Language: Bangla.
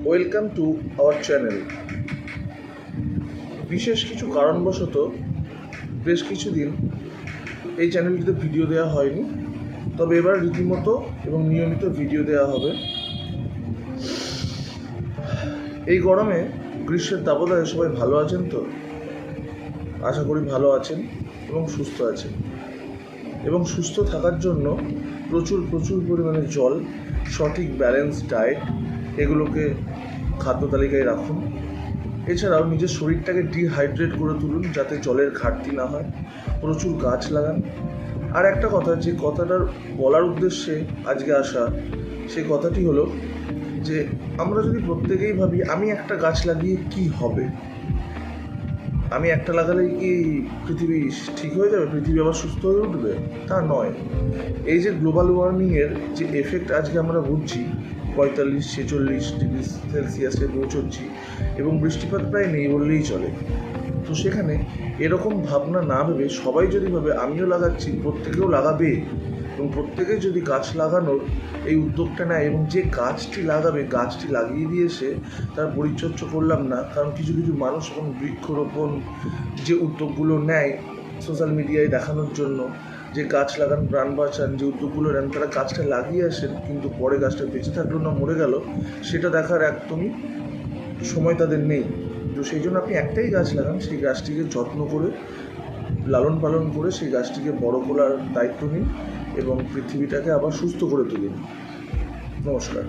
Welcome to our channel. বিশেষ কিছু কারণবশত বেশ কিছুদিন এই চ্যানেলটিতে ভিডিও দেওয়া হয়নি, তবে এবার রীতিমতো এবং নিয়মিত ভিডিও দেওয়া হবে। এই গরমে গ্রীষ্মের দাবদাহে সবাই ভালো আছেন তো? আশা করি ভালো আছেন এবং সুস্থ আছেন, এবং সুস্থ থাকার জন্য প্রচুর পরিমাণে জল, সঠিক ব্যালেন্স ডায়েট এগুলোকে খাদ্য তালিকায় রাখুন। এছাড়াও নিজের শরীরটাকে ডিহাইড্রেট করে তুলুন যাতে জলের ঘাটতি না হয়। প্রচুর গাছ লাগান। আর একটা কথা, যে কথাটার বলার উদ্দেশ্যে আজকে আসা, সেই কথাটি হলো যে আমরা যদি প্রত্যেকেই ভাবি আমি একটা গাছ লাগিয়ে কি হবে, আমি একটা লাগালেই কি পৃথিবী ঠিক হয়ে যাবে, পৃথিবী আবার সুস্থ হয়ে উঠবে? তা নয়। এই যে গ্লোবাল ওয়ার্মিংয়ের যে এফেক্ট আজকে আমরা বুঝছি, 45-46 ডিগ্রি সেলসিয়াসে পৌঁছচ্ছি এবং বৃষ্টিপাত প্রায় নেই বললেই চলে। তো সেখানে এরকম ভাবনা না ভেবে সবাই যদি ভাবে আমিও লাগাচ্ছি, প্রত্যেকেও লাগাবে, এবং প্রত্যেকে যদি গাছ লাগানোর এই উদ্যোগটা নেয়, এবং যে গাছটি লাগাবে গাছটি লাগিয়ে দিয়ে এসে তার পরিচর্যা করলাম না, কারণ কিছু মানুষ এখন বৃক্ষরোপণ যে উদ্যোগগুলো নেয় সোশ্যাল মিডিয়ায় দেখানোর জন্য, যে গাছ লাগান প্রাণ বাঁচান যে উদ্যোগগুলো নেন, তারা গাছটা লাগিয়ে আসেন কিন্তু পরে গাছটা বেঁচে থাকলো না মরে গেল, সেটা দেখার একদমই সময় তাদের নেই। তো সেই জন্য আপনি একটাই গাছ লাগান, সেই গাছটিকে যত্ন করে লালন পালন করে সেই গাছটিকে বড় করার দায়িত্ব নিন এবং পৃথিবীটাকে আবার সুস্থ করে তুলুন। নমস্কার।